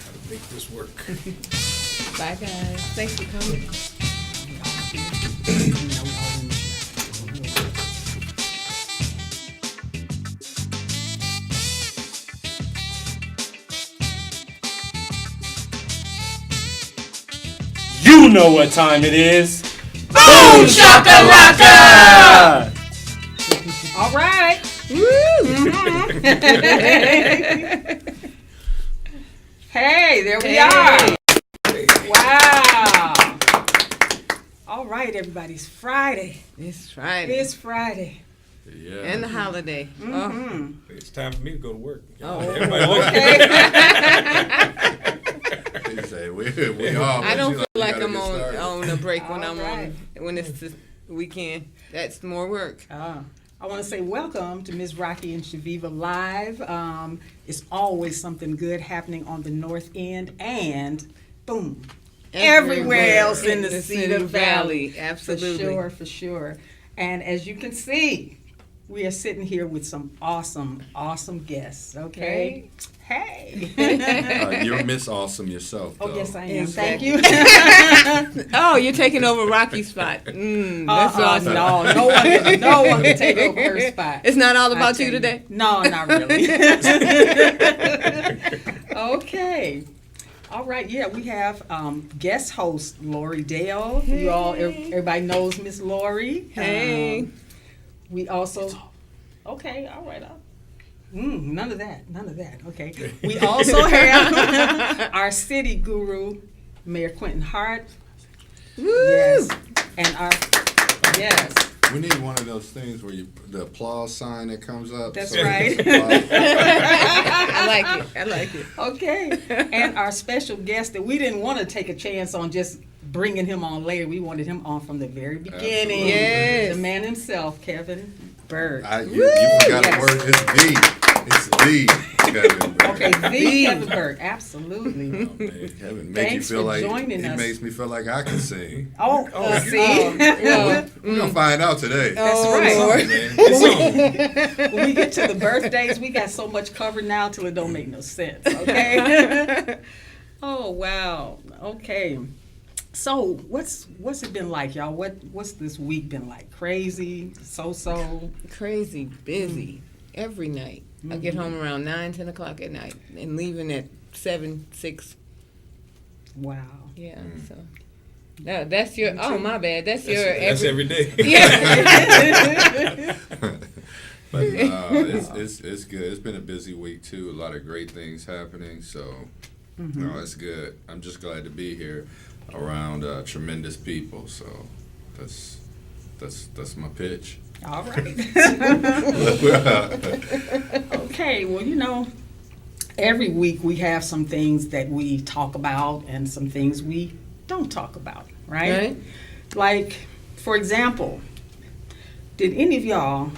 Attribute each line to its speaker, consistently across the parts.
Speaker 1: how to make this work.
Speaker 2: Bye, guys. Thanks for coming.
Speaker 1: You know what time it is.
Speaker 3: Boom shakalaka!
Speaker 4: All right. Hey, there we are. Wow. All right, everybody. It's Friday.
Speaker 2: It's Friday.
Speaker 4: It's Friday.
Speaker 3: Yeah.
Speaker 2: And the holiday.
Speaker 4: Mm-hmm.
Speaker 1: It's time for me to go to work.
Speaker 2: Oh.
Speaker 1: Everybody look
Speaker 3: They say we all.
Speaker 2: I don't
Speaker 3: you
Speaker 2: feel
Speaker 3: you
Speaker 2: like
Speaker 3: gotta
Speaker 2: I'm
Speaker 3: get started.
Speaker 2: on a break when
Speaker 4: All
Speaker 2: I'm
Speaker 4: right.
Speaker 2: when it's the weekend. That's more work.
Speaker 4: I want to say welcome to Ms. Rocki and Chaveevah Live. It's always something good happening on the North End and boom, everywhere else in the Cedar Valley.
Speaker 2: Absolutely.
Speaker 4: For sure. And as you can see, we are sitting here with some awesome guests, okay? Hey.
Speaker 3: You're Miss Awesome yourself, though.
Speaker 4: Oh, yes, I am.
Speaker 2: Exactly.
Speaker 4: Thank you.
Speaker 2: Oh, you're taking over Rocky's spot. That's awesome.
Speaker 4: No one can take over her spot.
Speaker 2: It's not all about
Speaker 4: I
Speaker 2: you
Speaker 4: tell
Speaker 2: today?
Speaker 4: No, not really. Okay. All right, yeah, we have guest host Lori Dale.
Speaker 2: Hey.
Speaker 4: Everybody knows Miss Lori.
Speaker 2: Hey.
Speaker 4: We also, okay, all right. None of that. Okay. We also have our city guru, Mayor Quentin Hart.
Speaker 2: Woo!
Speaker 4: Yes, and yes.
Speaker 3: We need one of those things where the applause sign that comes up.
Speaker 4: That's
Speaker 3: so
Speaker 4: right.
Speaker 2: I like it.
Speaker 4: Okay. And our special guest that we didn't want to take a chance on just bringing him on later. We wanted him on from the very beginning.
Speaker 3: Absolutely.
Speaker 2: Yes.
Speaker 4: The man himself, Kevin Burt.
Speaker 3: You forgot
Speaker 4: Yes.
Speaker 3: the word. It's the Kevin Burt.
Speaker 4: Okay, the Kevin Burt. Absolutely.
Speaker 3: Oh, man. Kevin make
Speaker 4: Thanks
Speaker 3: you feel
Speaker 4: for
Speaker 3: like
Speaker 4: joining
Speaker 3: he
Speaker 4: us.
Speaker 3: makes me feel like I can sing.
Speaker 4: See?
Speaker 3: We're gonna find out today.
Speaker 4: That's
Speaker 2: Oh,
Speaker 4: right.
Speaker 2: Lord.
Speaker 1: man. It's on.
Speaker 4: When we get to the birthdays, we got so much covered now till it don't make no sense, okay? Oh, wow. Okay. So, what's it been like, y'all? What's this week been like? Crazy? So-so?
Speaker 2: Crazy, busy, every night. I get home around 9, 10 o'clock at night and leaving at 7, 6.
Speaker 4: Wow.
Speaker 2: Yeah, so. That's your, oh, my bad. That's your
Speaker 1: That's every day.
Speaker 2: Yeah.
Speaker 3: But it's good. It's been a busy week too. A lot of great things happening. So no, it's good. I'm just glad to be here around tremendous people. So that's my pitch.
Speaker 4: All right. Okay, well, every week we have some things that we talk about and some things we don't talk about, right?
Speaker 2: Right.
Speaker 4: Like, for example, did any of y'all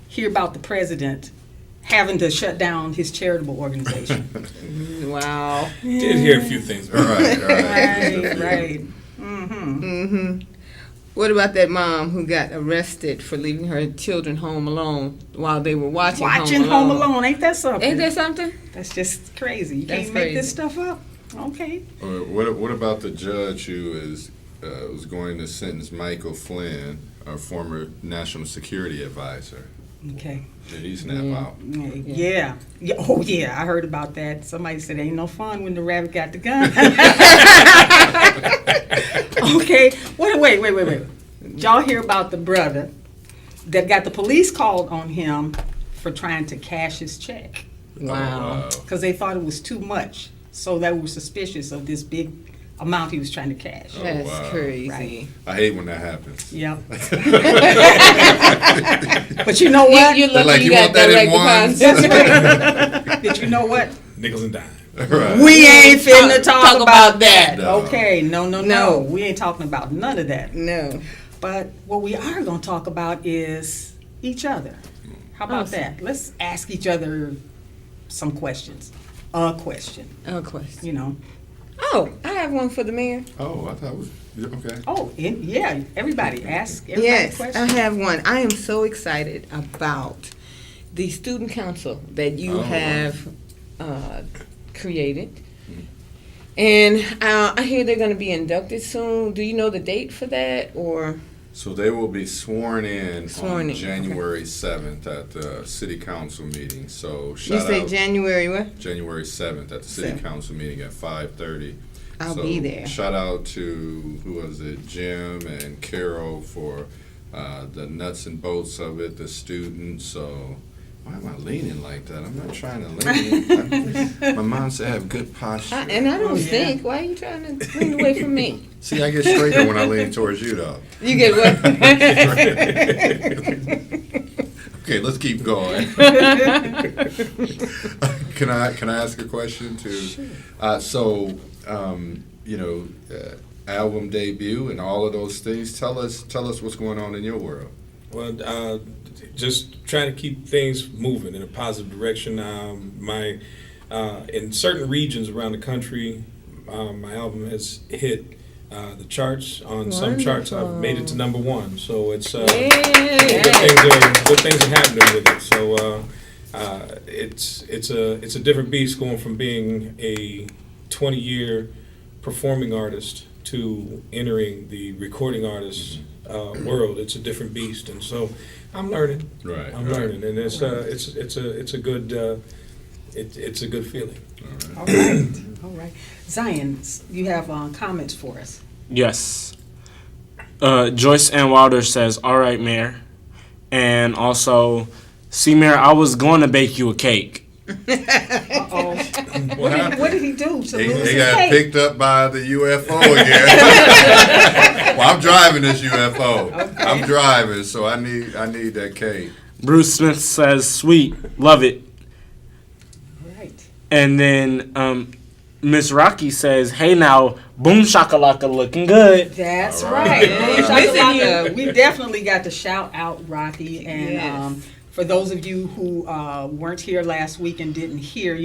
Speaker 4: hear about the president having to shut down his charitable organization?
Speaker 2: Wow.
Speaker 1: Did hear a few things.
Speaker 3: All right.
Speaker 4: Right. Mm-hmm.
Speaker 2: Mm-hmm. What about that mom who got arrested for leaving her children home alone while they were watching
Speaker 4: Home Alone. Ain't that something?
Speaker 2: Ain't that something?
Speaker 4: That's just crazy. You
Speaker 2: That's
Speaker 4: can't make this
Speaker 2: crazy.
Speaker 4: stuff up. Okay.
Speaker 3: What about the judge who was going to sentence Michael Flynn, our former national security advisor?
Speaker 4: Okay.
Speaker 3: Did he snap out?
Speaker 4: Yeah. Oh, yeah. I heard about that. Somebody said ain't no fun when the rabbit got the gun. Okay. Wait. Did y'all hear about the brother that got the police called on him for trying to cash his check?
Speaker 2: Wow.
Speaker 4: Because they thought it was too much. So they were suspicious of this big amount he was trying to cash.
Speaker 3: Oh,
Speaker 2: That's
Speaker 3: wow.
Speaker 2: crazy.
Speaker 4: Right.
Speaker 3: I hate when that happens.
Speaker 4: Yep. But you know what?
Speaker 2: You're
Speaker 3: They're
Speaker 2: lucky
Speaker 3: like,
Speaker 2: you
Speaker 3: you
Speaker 2: got
Speaker 3: want that in
Speaker 2: direct
Speaker 3: ones?
Speaker 2: deposit.
Speaker 4: But you know what?
Speaker 1: Nickels and dimes.
Speaker 3: Right.
Speaker 4: We ain't finna talk about that.
Speaker 3: No.
Speaker 4: Okay, no.
Speaker 2: No.
Speaker 4: We ain't talking about none of that.
Speaker 2: No.
Speaker 4: But what we are going to talk about is each other. How about
Speaker 2: Awesome.
Speaker 4: that? Let's ask each other some questions. A question,
Speaker 2: Oh, question. Oh, I have one for the mayor.
Speaker 3: Oh, I thought it was okay.
Speaker 4: Oh, yeah, everybody. Ask everybody
Speaker 2: Yes, I
Speaker 4: questions.
Speaker 2: have one. I am so excited about the student council that you
Speaker 3: Oh, wow.
Speaker 2: have created. And I hear they're going to be inducted soon. Do you know the date for that, or?
Speaker 3: So they will be sworn in
Speaker 2: Sworn
Speaker 3: on
Speaker 2: in,
Speaker 3: January 7th at the city council meeting. So
Speaker 2: You
Speaker 3: shout
Speaker 2: say
Speaker 3: out
Speaker 2: January what?
Speaker 3: January 7th at the city
Speaker 2: 7th.
Speaker 3: council meeting at 5:30.
Speaker 2: I'll
Speaker 3: So
Speaker 2: be there.
Speaker 3: Shout out to, who was it, Jim and Carol for the nuts and bolts of it, the students. So why am I leaning like that? I'm not trying to lean. My mom said I have good posture.
Speaker 2: And I don't
Speaker 4: Oh, yeah.
Speaker 2: think. Why are you trying to lean away from me?
Speaker 3: See, I get straighter when I lean towards you, though.
Speaker 2: You get what?
Speaker 3: Okay, let's keep going. Can I ask a question too? Sure. Album debut and all of those things. Tell us what's going on in your world.
Speaker 1: Well, just trying to keep things moving in a positive direction. In certain regions around the country, my album has hit the charts. On some charts, I've made it to #1. So it's good things are happening with it. So it's a different beast going from being a 20-year performing artist to entering the recording artist world. It's a different beast, and so I'm learning.
Speaker 3: Right.
Speaker 1: I'm learning, and it's a good it's a good feeling.
Speaker 3: All right.
Speaker 4: All right. Zion, you have comments for us.
Speaker 5: Yes. Joyce Ann Wilder says, "All right, Mayor," and also, "See, Mayor, I was going to bake you a cake."
Speaker 4: Uh-oh. What did he do to lose
Speaker 3: He
Speaker 4: his
Speaker 3: got
Speaker 4: cake?
Speaker 3: picked up by the UFO again. Well, I'm driving this UFO.
Speaker 4: Okay.
Speaker 3: I'm driving, so I need that cake.
Speaker 5: Bruce Smith says, "Sweet, love it."
Speaker 4: Right.
Speaker 5: And then Miss Rocki says, "Hey now, boom shakalaka looking good."
Speaker 4: That's
Speaker 3: All
Speaker 4: right.
Speaker 3: right.
Speaker 4: Boom
Speaker 2: Yeah.
Speaker 4: shakalaka. We definitely got to shout out Rocki. And
Speaker 2: Yes.
Speaker 4: for those of you who weren't here last week and didn't hear,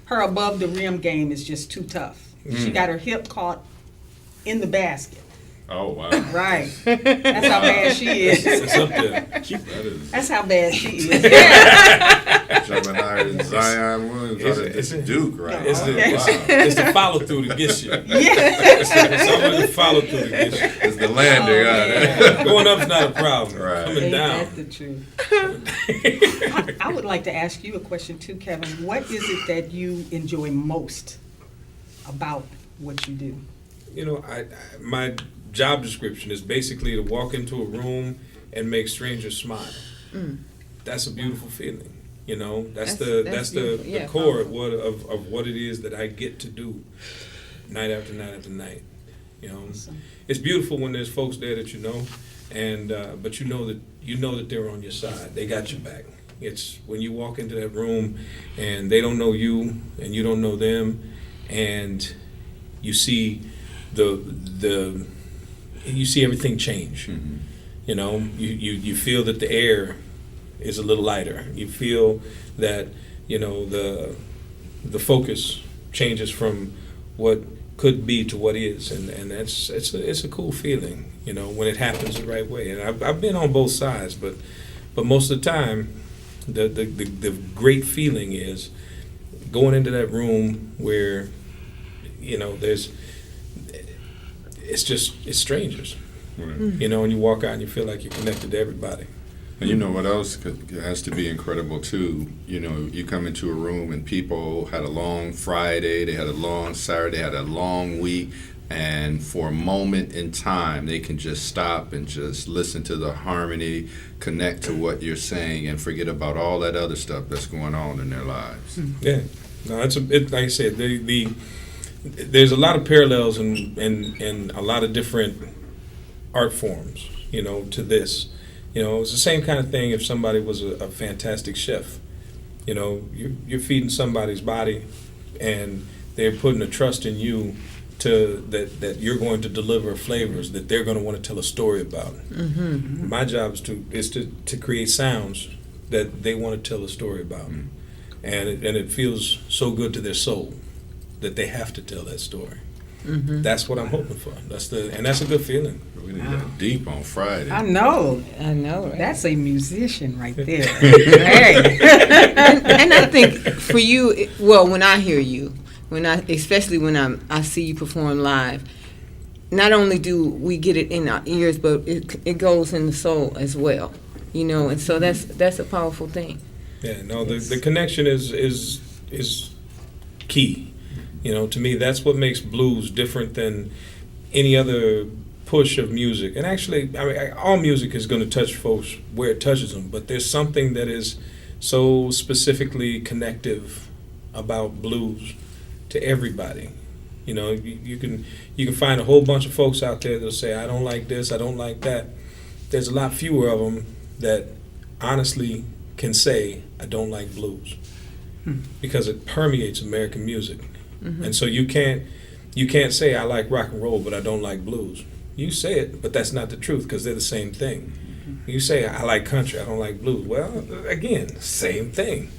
Speaker 4: her above the rim game is just too tough. She got her hip caught in the basket.
Speaker 3: Oh wow!
Speaker 4: Right. That's how bad she is.
Speaker 1: It's up there.
Speaker 3: That is
Speaker 4: That's how bad she is. Yeah.
Speaker 3: jumping higher than Zion Williams out of this Duke, right?
Speaker 1: It's
Speaker 3: now.
Speaker 1: it's the follow through that gets you.
Speaker 4: Yeah.
Speaker 1: It's always the follow through that gets you.
Speaker 3: It's the landing.
Speaker 1: Going up's not a problem.
Speaker 3: Right.
Speaker 1: Coming
Speaker 4: Ain't
Speaker 1: down.
Speaker 4: that the truth? I would like to ask you a question too, Kevin. What is it that you enjoy most about what you do?
Speaker 1: My job description is basically to walk into a room and make strangers smile. That's a beautiful feeling. That's
Speaker 2: That's
Speaker 1: the
Speaker 2: beautiful. Yeah,
Speaker 1: core of what it is that I get to do night after night after night.
Speaker 4: Awesome.
Speaker 1: It's beautiful when there's folks there that you know, and but you know that they're on your side. They got your back. It's when you walk into that room and they don't know you and you don't know them, and you see you see everything change.
Speaker 3: Mm-hmm.
Speaker 1: You feel that the air is a little lighter. You feel that the focus changes from what could be to what is, and it's a cool feeling, when it happens the right way. And I've been on both sides, but most of the time, the great feeling is going into that room where it's strangers,
Speaker 3: Right.
Speaker 1: and you walk out and you feel like you're connected to everybody.
Speaker 3: And you know what else has to be incredible too? You come into a room and people had a long Friday, they had a long Saturday, they had a long week, and for a moment in time, they can just stop and just listen to the harmony, connect to what you're saying, and forget about all that other stuff that's going on in their lives.
Speaker 1: Yeah, no, like I said, there's a lot of parallels in a lot of different art forms, to this. It's the same kind of thing if somebody was a fantastic chef. You're feeding somebody's body, and they're putting a trust in you that you're going to deliver flavors that they're going to want to tell a story about.
Speaker 2: Mm-hmm.
Speaker 1: My job is to create sounds that they want to tell a story about, and it feels so good to their soul that they have to tell that story.
Speaker 2: Mm-hmm.
Speaker 1: That's what I'm hoping for. That's a good feeling.
Speaker 3: We didn't get deep on Friday.
Speaker 4: I know.
Speaker 2: Right?
Speaker 4: That's a musician right there. Hey.
Speaker 2: and I think for you, when I hear you, especially when I see you perform live. Not only do we get it in our ears, but it goes in the soul as well, and so that's a powerful thing.
Speaker 1: Yeah, no, the connection is key. To me, that's what makes blues different than any other push of music. And actually, all music is going to touch folks where it touches them, but there's something that is so specifically connective about blues to everybody. You can find a whole bunch of folks out there that'll say, I don't like this, I don't like that. There's a lot fewer of them that honestly can say, I don't like blues, because it permeates American music. And so you can't say, I like rock and roll, but I don't like blues. You say it, but that's not the truth, because they're the same thing. You say, I like country, I don't like blues. Well, again, same thing.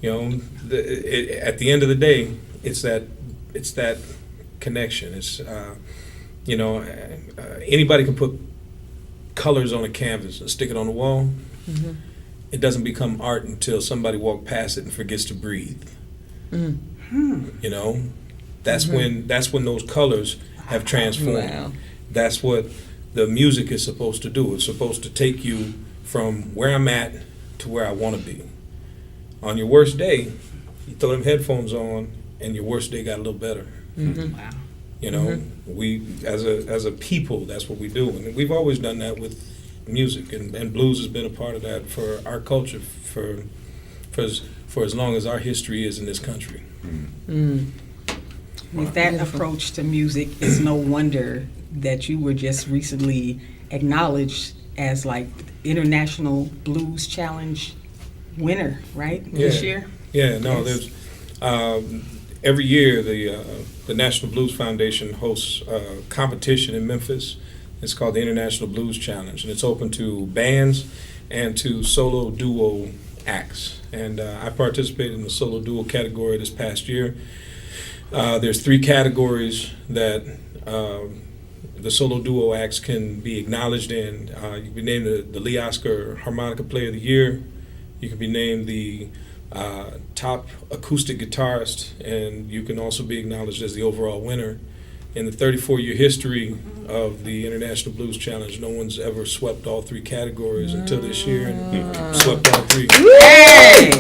Speaker 1: At the end of the day, it's that connection. It's anybody can put colors on a canvas and stick it on the wall. It doesn't become art until somebody walks past it and forgets to breathe. That's when those colors have transformed.
Speaker 2: Wow.
Speaker 1: That's what the music is supposed to do. It's supposed to take you from where I'm at to where I want to be. On your worst day, you throw them headphones on, and your worst day got a little better.
Speaker 4: Wow.
Speaker 1: We as a people, that's what we do, and we've always done that with music, and blues has been a part of that for our culture for as long as our history is in this country.
Speaker 4: With that approach to music, it's no wonder that you were just recently acknowledged as like International Blues Challenge winner, right? This year?
Speaker 1: Yeah, no,
Speaker 4: Yes.
Speaker 1: there's every year the National Blues Foundation hosts a competition in Memphis. It's called the International Blues Challenge, and it's open to bands and to solo duo acts. And I participated in the solo duo category this past year. There's 3 categories that the solo duo acts can be acknowledged in. You can be named the Lee Oscar Harmonica Player of the Year. You can be named the top acoustic guitarist, and you can also be acknowledged as the overall winner. In the 34-year history of the International Blues Challenge, no one's ever swept all 3 categories until this year, and swept all 3.
Speaker 4: Hey!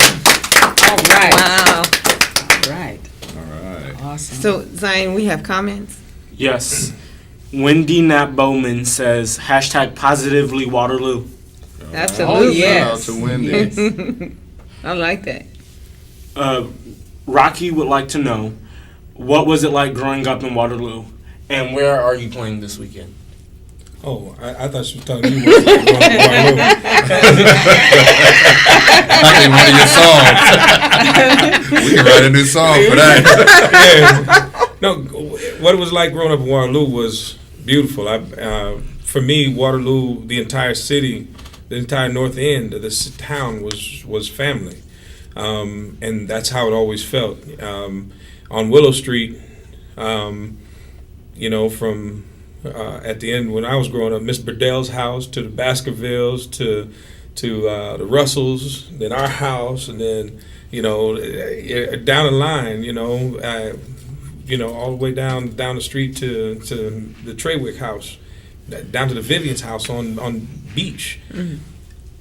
Speaker 4: All right.
Speaker 2: Wow.
Speaker 4: All right.
Speaker 3: All right.
Speaker 4: Awesome.
Speaker 2: So, Zion, we have comments?
Speaker 5: Yes. Wendy Knapp Bowman says, #positively Waterloo.
Speaker 2: Absolutely.
Speaker 4: yes.
Speaker 3: Shout out to Wendy.
Speaker 2: I like that.
Speaker 5: Rocki would like to know, what was it like growing up in Waterloo? And where are you playing this weekend?
Speaker 1: Oh, I thought she was telling you what was going on.
Speaker 3: I think one of your songs. We can write a new song for that.
Speaker 1: Yeah. No, what it was like growing up in Waterloo was beautiful. For me, Waterloo, the entire city, the entire north end of this town was family, and that's how it always felt. On Willow Street, from at the end when I was growing up, Miss Burdell's house to the Baskervilles to the Russells, then our house, and then down the line, all the way down the street to the Treywick house, down to the Vivian's house on Beach.
Speaker 2: Mm-hmm.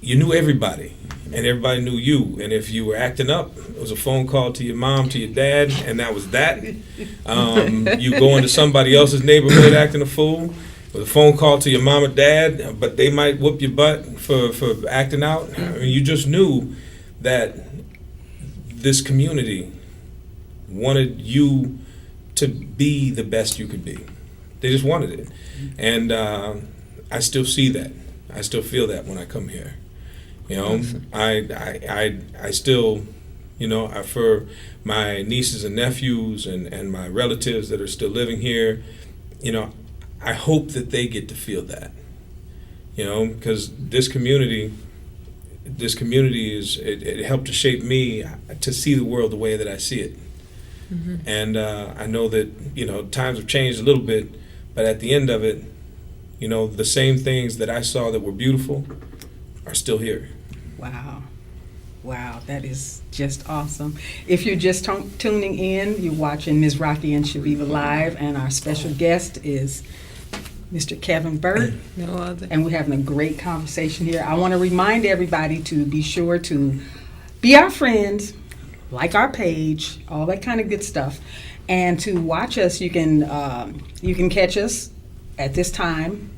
Speaker 1: You knew everybody, and everybody knew you. And if you were acting up, it was a phone call to your mom, to your dad, and that was that. You go into somebody else's neighborhood acting a fool, with a phone call to your mom or dad, but they might whoop your butt for acting out. I mean, you just knew that this community wanted you to be the best you could be. They just wanted it. And I still see that. I still feel that when I come here. I still, for my nieces and nephews and my relatives that are still living here, I hope that they get to feel that, because this community it helped to shape me to see the world the way that I see it. Mm-hmm. And I know that, times have changed a little bit, but at the end of it, the same things that I saw that were beautiful are still here.
Speaker 4: Wow. Wow, that is just awesome. If you're just tuning in, you're watching Ms. Rocki and Chaveevah Live, and our special guest is Mr. Kevin Burt,
Speaker 2: No other.
Speaker 4: and we're having a great conversation here. I want to remind everybody to be sure to be our friends, like our page, all that kind of good stuff, and to watch us. You can catch us at this time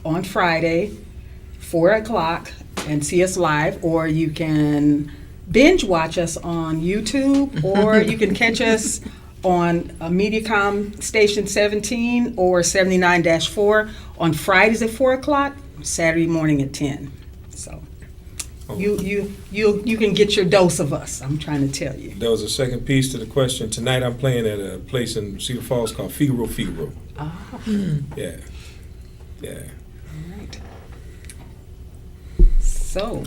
Speaker 4: on Friday, 4 o'clock, and see us live, or you can binge watch us on YouTube, or you can catch us on Mediacom Station 17 or 79-4 on Fridays at 4 o'clock, Saturday morning at 10. So you can get your dose of us, I'm trying to tell you.
Speaker 1: There was a second piece to the question. Tonight I'm playing at a place in Cedar Falls called Figaro.
Speaker 4: Ah,
Speaker 1: Yeah. Yeah.
Speaker 4: all right. So,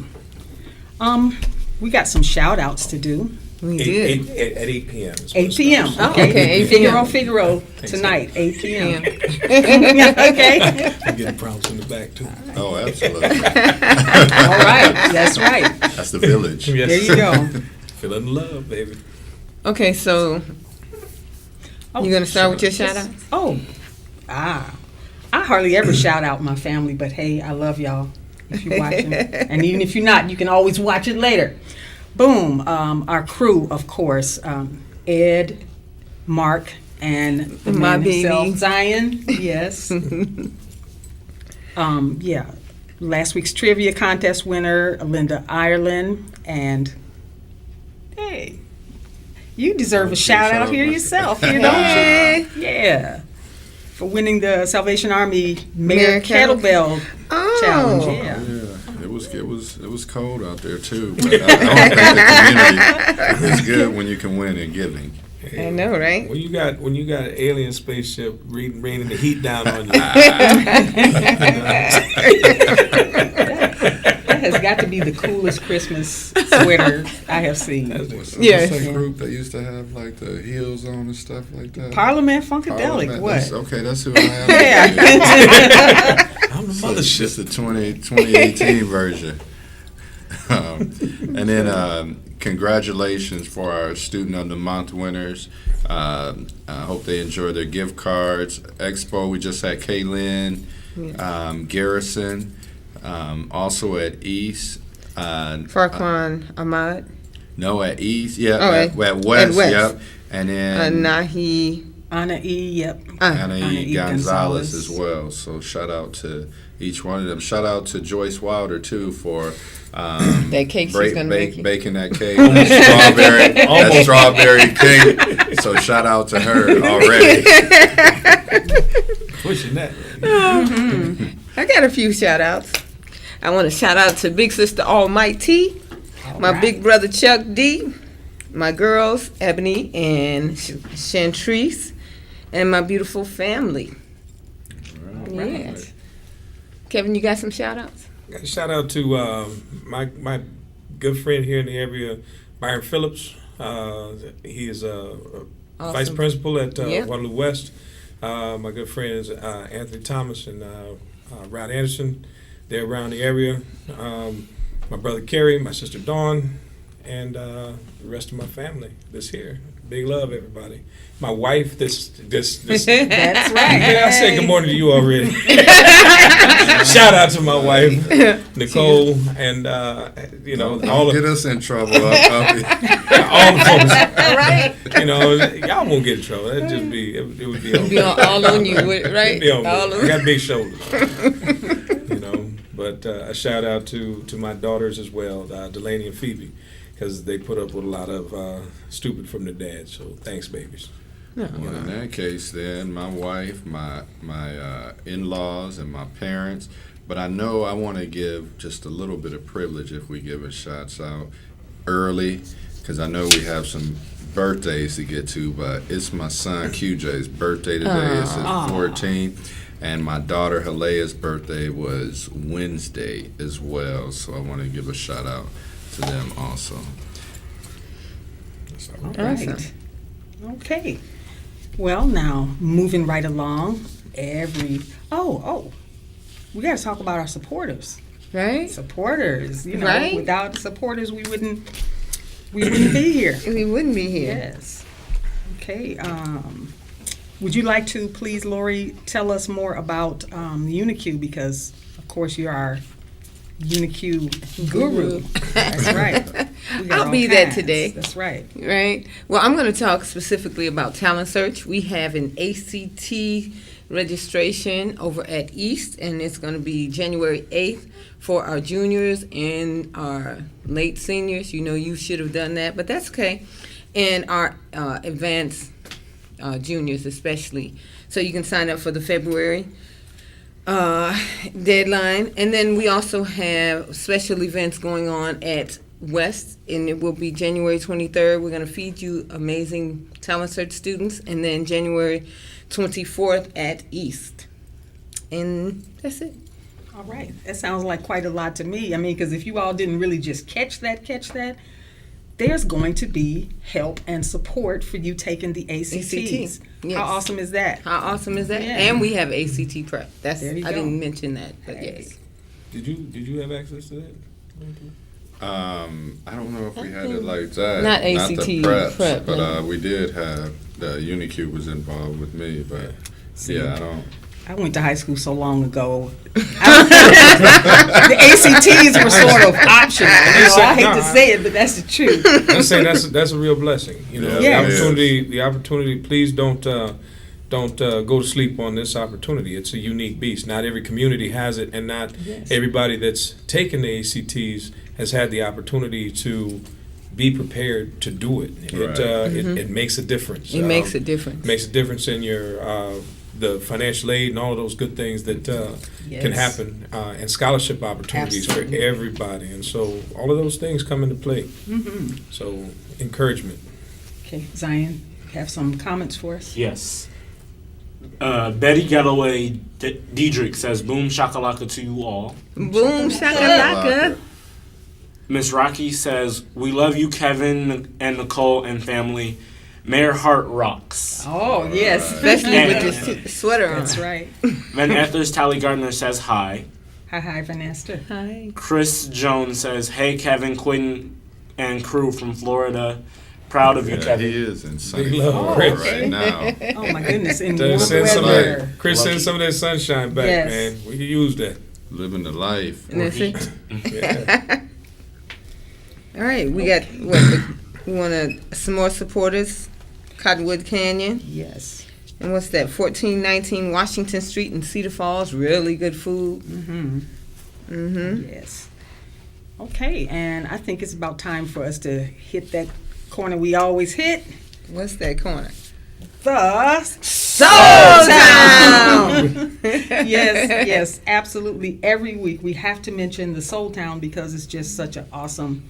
Speaker 4: we got some shout outs to do.
Speaker 2: We did.
Speaker 1: At 8 p.m. is what
Speaker 4: 8
Speaker 1: it
Speaker 4: p.m.
Speaker 1: starts.
Speaker 2: Oh, okay, 8 p.m.
Speaker 4: Figaro
Speaker 1: Thanks,
Speaker 4: tonight, 8 p.m.
Speaker 2: Yeah.
Speaker 4: Okay.
Speaker 1: I'm getting problems in the back, too.
Speaker 3: Oh, absolutely.
Speaker 4: All right. That's right.
Speaker 3: That's the village.
Speaker 1: Yes.
Speaker 4: There you go.
Speaker 1: Feeling the love, baby.
Speaker 2: Okay, so
Speaker 4: Oh,
Speaker 2: you're gonna start with your
Speaker 4: yes.
Speaker 2: shout out?
Speaker 4: Oh, I hardly ever shout out my family, but hey, I love y'all if you're watching. And even if you're not, you can always watch it later. Boom. Our crew, of course, Ed, Mark, and the
Speaker 2: My
Speaker 4: man himself,
Speaker 2: baby.
Speaker 4: Zion. Yes. Yeah. Last week's trivia contest winner, Linda Ireland, and hey, you deserve a shout out here yourself, here, don't you? Yeah. For winning the Salvation Army Mayor
Speaker 2: Mayor
Speaker 4: Kettlebell Challenge.
Speaker 2: Oh.
Speaker 4: Yeah.
Speaker 3: Yeah, it was cold out there too. But I don't think the community is good when you can win in giving.
Speaker 2: I know, right?
Speaker 1: When you got an alien spaceship raining the heat down on you.
Speaker 4: That has got to be the coolest Christmas sweater I have seen.
Speaker 3: What's
Speaker 2: Yeah.
Speaker 3: that group that used to have like the heels on and stuff like that?
Speaker 4: Parliament Funkadelic,
Speaker 3: Parliament,
Speaker 4: what?
Speaker 3: that's who I am.
Speaker 4: Yeah.
Speaker 1: I'm the
Speaker 3: So
Speaker 1: mothership.
Speaker 3: it's just the 2018 version. And then congratulations for our Student of the Month winners. I hope they enjoy their gift cards. Expo, we just had Kaylin, Garrison, also at East.
Speaker 2: Farquan Ahmad,
Speaker 3: No, at East, yeah,
Speaker 2: Oh,
Speaker 3: at West,
Speaker 2: West.
Speaker 3: yep. And then
Speaker 2: Nahi.
Speaker 4: Anna E, yep.
Speaker 3: Anna
Speaker 4: Anna
Speaker 3: E.
Speaker 4: E.
Speaker 3: Gonzalez
Speaker 4: Gonzalez.
Speaker 3: as well. So shout out to each one of them. Shout out to Joyce Wilder too for
Speaker 2: That cake she's gonna make you.
Speaker 3: baking that cake, that strawberry cake. So shout out to her already.
Speaker 1: Pushing that.
Speaker 2: I got a few shout outs. I want to shout out to Big Sister Almighty, my big brother Chuck D, my girls Ebony and Chantrice, and my beautiful family. Yes. Kevin, you got some shout outs?
Speaker 1: Got a shout out to my good friend here in the area, Byron Phillips. He is a vice
Speaker 2: Awesome.
Speaker 1: principal at
Speaker 2: Yep.
Speaker 1: Waterloo West. My good friends Anthony Thomas and Rod Anderson. They're around the area. My brother Kerry, my sister Dawn, and the rest of my family this here. Big love, everybody. My wife, this.
Speaker 4: That's right.
Speaker 1: Yeah, I said good morning to you already. Shout out to my wife, Nicole, and all
Speaker 3: Get
Speaker 1: of
Speaker 3: us in trouble.
Speaker 1: all the folks.
Speaker 2: Right.
Speaker 1: Y'all won't get in trouble. It'd just be it would be
Speaker 2: Be all on you, right?
Speaker 1: It'd be on me.
Speaker 2: All
Speaker 1: I
Speaker 2: on
Speaker 1: got big shoulders. But a shout out to my daughters as well, Delaney and Phoebe, because they put up with a lot of stupid from their dad. So thanks, babies.
Speaker 3: Well, in that case, then my wife, my in-laws, and my parents. But I know I want to give just a little bit of privilege if we give a shouts out early, because I know we have some birthdays to get to. But it's my son QJ's birthday today. It's his 14th. And my daughter Halea's birthday was Wednesday as well. So I want to give a shout out to them also.
Speaker 4: All right. Okay. Well, now moving right along, we got to talk about our supporters.
Speaker 2: Right?
Speaker 4: Supporters, you know,
Speaker 2: Right.
Speaker 4: without supporters, we wouldn't be here.
Speaker 2: We wouldn't be here.
Speaker 4: Yes. Okay. Would you like to please, Lori, tell us more about UniQ, because of course you're our UniQ guru. That's right. We got
Speaker 2: I'll
Speaker 4: all
Speaker 2: be that
Speaker 4: kinds.
Speaker 2: today.
Speaker 4: That's right.
Speaker 2: Right. Well, I'm going to talk specifically about Talent Search. We have an ACT registration over at East, and it's going to be January 8th for our juniors and our late seniors. You know, you should have done that, but that's okay. And our advanced juniors especially. So you can sign up for the February deadline. And then we also have special events going on at West, and it will be January 23rd. We're going to feed you amazing Talent Search students, and then January 24th at East. And that's it.
Speaker 4: All right. That sounds like quite a lot to me. I mean, because if you all didn't really just catch that, there's going to be help and support for you taking the ACTs.
Speaker 2: ACT, yes.
Speaker 4: How awesome is that?
Speaker 2: How awesome is that?
Speaker 4: Yeah.
Speaker 2: And we have ACT prep. That's
Speaker 4: There you
Speaker 2: I
Speaker 4: go.
Speaker 2: didn't mention that, but
Speaker 4: Hey.
Speaker 2: yes.
Speaker 1: Did you have access to that?
Speaker 3: I don't know if we had it like that.
Speaker 2: Not
Speaker 3: the
Speaker 2: ACT
Speaker 3: preps,
Speaker 2: prep,
Speaker 3: but
Speaker 2: no.
Speaker 3: we did have the UniQ was involved with me. But yeah, I don't.
Speaker 4: I went to high school so long ago. The ACTs were sort of optional. You know, I hate to say it, but that's the truth.
Speaker 1: I say that's a real blessing. You know,
Speaker 3: Yeah,
Speaker 1: the opportunity. Please don't go to sleep on this opportunity. It's a unique beast. Not every community has it, and not
Speaker 4: Yes.
Speaker 1: everybody that's taken the ACTs has had the opportunity to be prepared to do it.
Speaker 3: Right.
Speaker 1: It makes a difference.
Speaker 2: It makes a difference.
Speaker 1: Makes a difference in your the financial aid and all of those good things that can
Speaker 4: Yes.
Speaker 1: happen, and scholarship opportunities
Speaker 4: Absolutely.
Speaker 1: for everybody. And so all of those things come into play.
Speaker 4: Mm-hmm.
Speaker 1: So encouragement.
Speaker 4: Okay, Zion, have some comments for us?
Speaker 5: Yes. Betty Galloway Diedrich says, "Boom shakalaka to you all."
Speaker 2: Boom shakalaka.
Speaker 5: Miss Rocki says, "We love you, Kevin and Nicole and family. Mayor Hart rocks."
Speaker 4: Oh, yes.
Speaker 2: Especially
Speaker 5: And-
Speaker 2: with this sweater on.
Speaker 4: That's right.
Speaker 5: Van Ethers Tally Gardner says hi.
Speaker 4: Hi, Vanessa.
Speaker 2: Hi.
Speaker 5: Chris Jones says, "Hey, Kevin, Quentin, and crew from Florida. Proud of you,
Speaker 3: Yeah,
Speaker 5: Kevin."
Speaker 3: he is in sunny
Speaker 1: Big love,
Speaker 3: Florida
Speaker 1: Chris.
Speaker 3: right now.
Speaker 4: Oh, my goodness. In
Speaker 1: Send
Speaker 4: warm
Speaker 1: some
Speaker 4: weather.
Speaker 1: Chris, send some of that sunshine back,
Speaker 4: Yes.
Speaker 1: man. We can use that.
Speaker 3: Living the life.
Speaker 2: And that's it.
Speaker 1: Yeah.
Speaker 2: All right, we got what? We want some more supporters. Cottonwood Canyon,
Speaker 4: Yes.
Speaker 2: and what's that? 1419 Washington Street in Cedar Falls. Really good food.
Speaker 4: Mm-hmm.
Speaker 2: Mm-hmm.
Speaker 4: Yes. Okay, and I think it's about time for us to hit that corner we always hit.
Speaker 2: What's that corner?
Speaker 4: The
Speaker 2: Soul
Speaker 4: Town. yes, absolutely. Every week we have to mention the Soul Town because it's just such an awesome,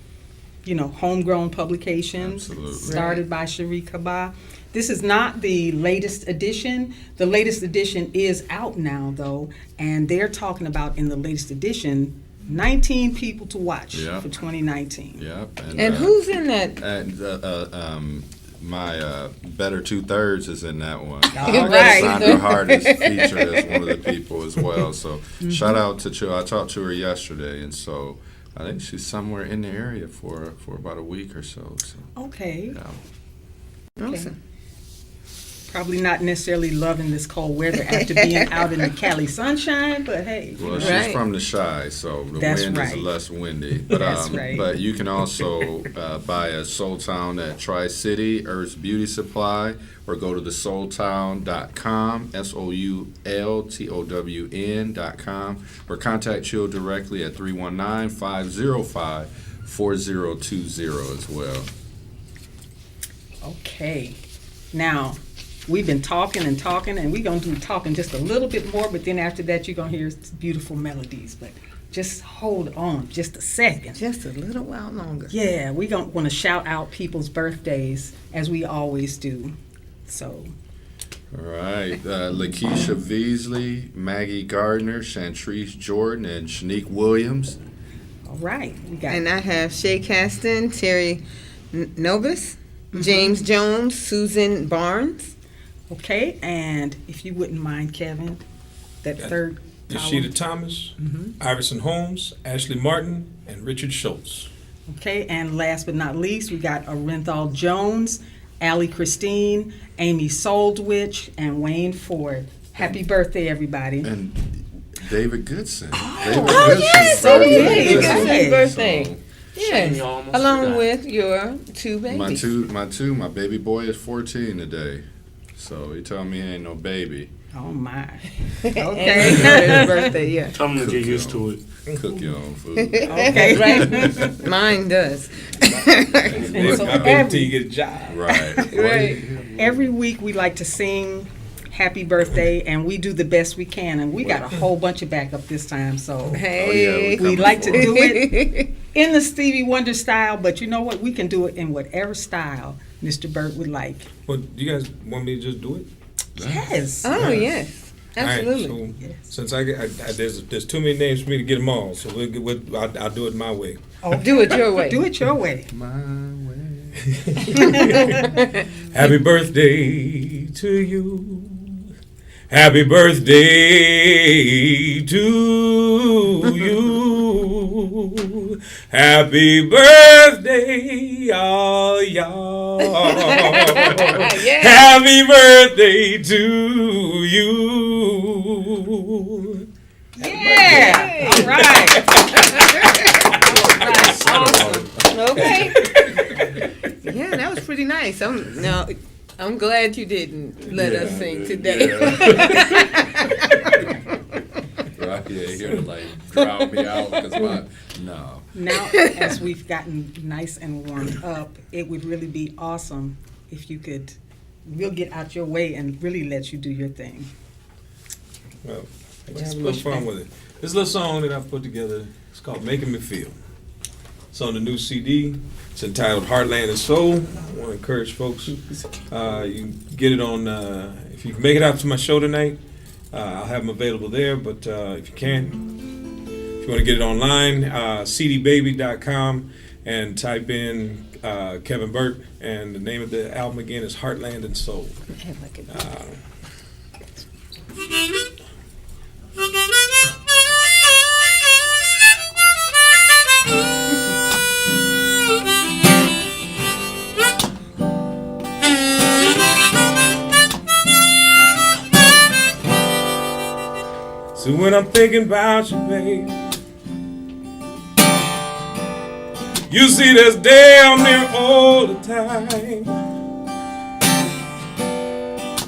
Speaker 4: homegrown publication.
Speaker 3: Absolutely.
Speaker 4: Started by Cherie Kaba. This is not the latest edition. The latest edition is out now, though, and they're talking about in the latest edition 19 people to watch
Speaker 3: Yeah.
Speaker 4: for 2019.
Speaker 3: Yep.
Speaker 2: And who's in that?
Speaker 3: And my Better 2/3 is in that one.
Speaker 4: All right.
Speaker 3: Sandra Hart is featured as one of the people as well. So shout out to Chu. I talked to her yesterday, and so I think she's somewhere in the area for about a week or so.
Speaker 4: Okay.
Speaker 3: Yeah.
Speaker 2: Awesome.
Speaker 4: Probably not necessarily loving this cold weather after being out in the Cali sunshine, but hey.
Speaker 3: Well,
Speaker 2: Right.
Speaker 3: she's from the Chi, so the
Speaker 4: That's
Speaker 3: wind
Speaker 4: right.
Speaker 3: is less windy. But
Speaker 4: That's right.
Speaker 3: but you can also buy a Soul Town at Tri-City, Earth's Beauty Supply, or go to thesoultown.com, SOULTOWN.com, or contact Chill directly at 319-505-4020 as well.
Speaker 4: Okay. Now, we've been talking, and we're going to do talking just a little bit more, but then after that, you're going to hear beautiful melodies. But just hold on just a second.
Speaker 2: Just a little while longer.
Speaker 4: Yeah, we're going to want to shout out people's birthdays, as we always do. So,
Speaker 3: All right. Lakeisha Beasley, Maggie Gardner, Chantrice Jordan, and Shanique Williams.
Speaker 4: all right. We got
Speaker 2: And I have Shay Caston, Terry Novus, James Jones, Susan Barnes.
Speaker 4: okay, and if you wouldn't mind, Kevin, that third
Speaker 1: Yashida Thomas, Iverson Holmes, Ashley Martin, and Richard Schultz.
Speaker 4: Okay, and last but not least, we got Arenthal Jones, Allie Christine, Amy Soldwich, and Wayne Ford. Happy birthday, everybody.
Speaker 3: And David Goodson.
Speaker 2: Oh, yes, it is. Happy birthday.
Speaker 3: So,
Speaker 2: Yes,
Speaker 5: you almost
Speaker 2: along
Speaker 5: forgot.
Speaker 2: with your two babies.
Speaker 3: my baby boy is 14 today. So he told me he ain't no baby.
Speaker 4: Oh, my.
Speaker 2: Okay,
Speaker 4: Okay.
Speaker 2: his birthday, yeah.
Speaker 5: Tell them to get used to it.
Speaker 3: Cook your own food.
Speaker 4: Okay.
Speaker 2: Right? Mine does.
Speaker 4: And so
Speaker 1: I bet until you get a job.
Speaker 3: Right.
Speaker 2: Right.
Speaker 4: every week we like to sing happy birthday, and we do the best we can. And we got a whole bunch of backup this time, so
Speaker 2: Hey.
Speaker 3: we're
Speaker 4: we
Speaker 3: coming
Speaker 4: like to
Speaker 3: for
Speaker 4: do it in the Stevie Wonder style, but you know what? We can do it in whatever style Mr. Burt would like.
Speaker 1: Well, do you guys want me to just do it?
Speaker 4: Yes.
Speaker 2: Oh, yes. Absolutely.
Speaker 1: All right, so
Speaker 4: Yes.
Speaker 1: since there's too many names for me to get them all, so I'll do it my way.
Speaker 2: Do it your way.
Speaker 4: Do it your way.
Speaker 3: My way.
Speaker 1: Happy birthday to you. Happy birthday to you. Happy birthday, all y'all.
Speaker 2: Yeah.
Speaker 1: Happy birthday to you.
Speaker 4: Yeah. All right.
Speaker 2: Okay. Yeah, that was pretty nice. I'm glad you didn't let us sing today.
Speaker 3: Rocki ain't here to like drown me out because no.
Speaker 4: Now, as we've gotten nice and warmed up, it would really be awesome if you could. We'll get out your way and really let you do your thing.
Speaker 1: Well, we're
Speaker 2: Just
Speaker 1: having a
Speaker 2: push
Speaker 1: little fun
Speaker 2: back.
Speaker 1: with it. This little song that I've put together, it's called Making Me Feel. It's on the new CD. It's entitled Heartland and Soul. I want to encourage folks. You can get it on, if you can make it out to my show tonight, I'll have them available there. But if you can, if you want to get it online, cdbaby.com and type in Kevin Burt. And the name of the album again is Heartland and Soul. So when I'm thinking about you, babe, you see this damn near all the time.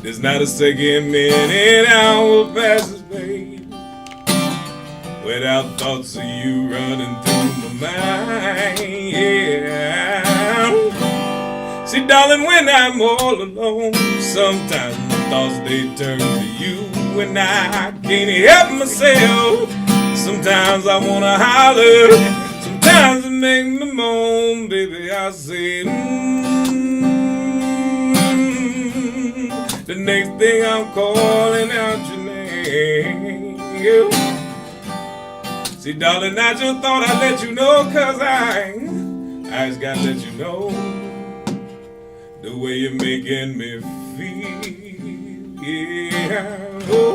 Speaker 1: There's not a second, minute, hour passes, babe, without thoughts of you running through my mind, yeah. See, darling, when I'm all alone, sometimes my thoughts, they turn to you, and I can't help myself. Sometimes I wanna holler, sometimes it make me moan, baby, I say, the next thing I'm calling out your name. See, darling, I just thought I'd let you know, 'cause I just gotta let you know the way you're making me feel, yeah. Oh,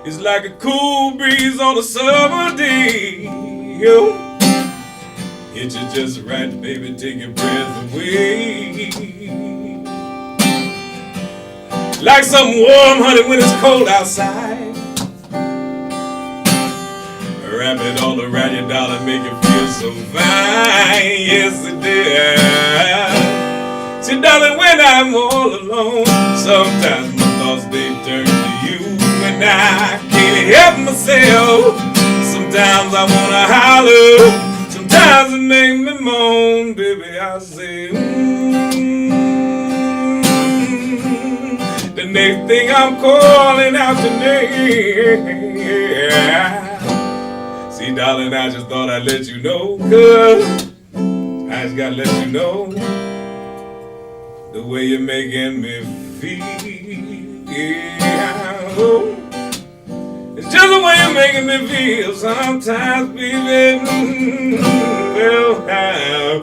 Speaker 1: it's like a cool breeze on a summer day. Oh, hit you just right, baby, take your breath away. Like some warm honey when it's cold outside. Wrap it all around you, darling, make you feel so fine. Yes, it did. See, darling, when I'm all alone, sometimes my thoughts, they turn to you, and I can't help myself. Sometimes I wanna holler, sometimes it make me moan, baby, I say, the next thing I'm calling out your name, yeah. See, darling, I just thought I'd let you know, 'cause I just gotta let you know the way you're making me feel, yeah. Oh, it's just the way you're making me feel sometimes, baby. Well,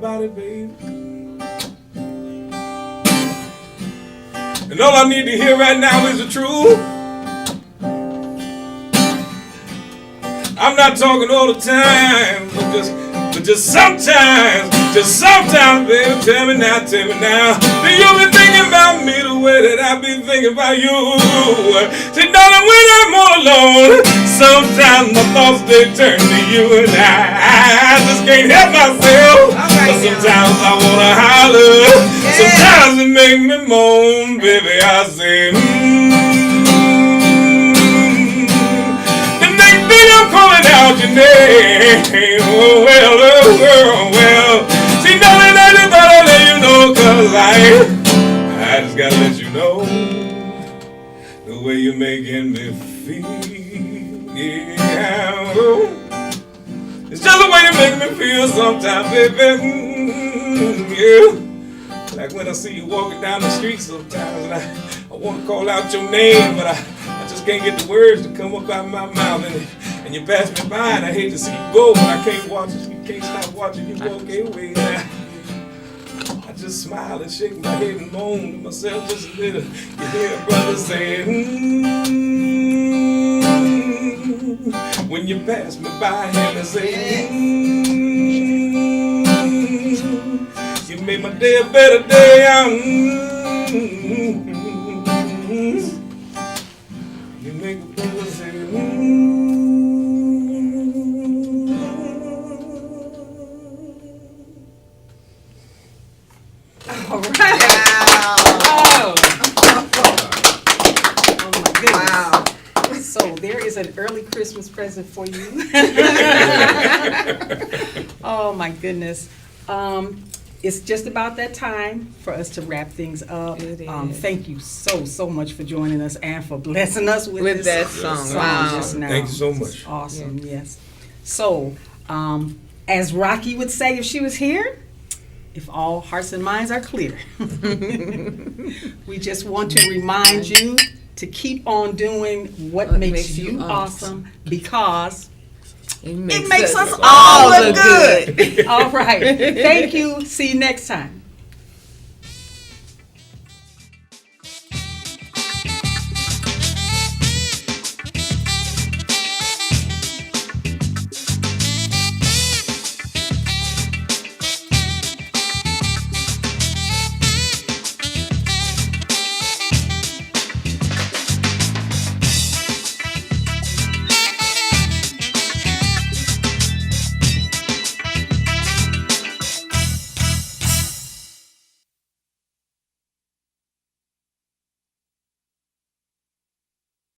Speaker 1: about it, baby. And all I need to hear right now is the truth. I'm not talking all the time, but just sometimes, baby. Tell me now, do you be thinking about me the way that I be thinking about you? See, darling, when I'm all alone, sometimes my thoughts they turn to you, and I just can't help myself. But sometimes I wanna holler, sometimes it make me moan, baby. I say, the next thing I'm calling out your name. Oh well. See, darling, I just thought I'd let you know, 'cause I just gotta let you know the way you're making me feel. Yeah, it's just the way you make me feel sometimes, baby. Yeah, like when I see you walking down the street sometimes, and I want to call out your name, but I just can't get the words to come up out of my mouth, and you pass me by, and I hate to see you go, but I can't watch it. Can't stop watching you walk away now. I just smile and shake my head and moan to myself just a little. You hear a brother saying, when you pass me by him and say, you made my day a better day. You make a brother say,
Speaker 4: All right. Wow. Oh my goodness.
Speaker 2: Wow.
Speaker 4: So there is an early Christmas present for you. Oh my goodness. It's just about that time for us to wrap things up.
Speaker 2: It is.
Speaker 4: Thank you so much for joining us and for blessing us with
Speaker 2: With
Speaker 4: this
Speaker 2: that song. Wow.
Speaker 4: just now.
Speaker 1: Thank you so
Speaker 4: This is
Speaker 1: much.
Speaker 4: awesome. Yes. So, as Rocki would say if she was here, if all hearts and minds are clear, we just want to remind you to keep on doing what makes you awesome, because
Speaker 2: It
Speaker 4: makes us
Speaker 2: all
Speaker 4: look
Speaker 2: look good.
Speaker 4: All right. Thank you. See you next time.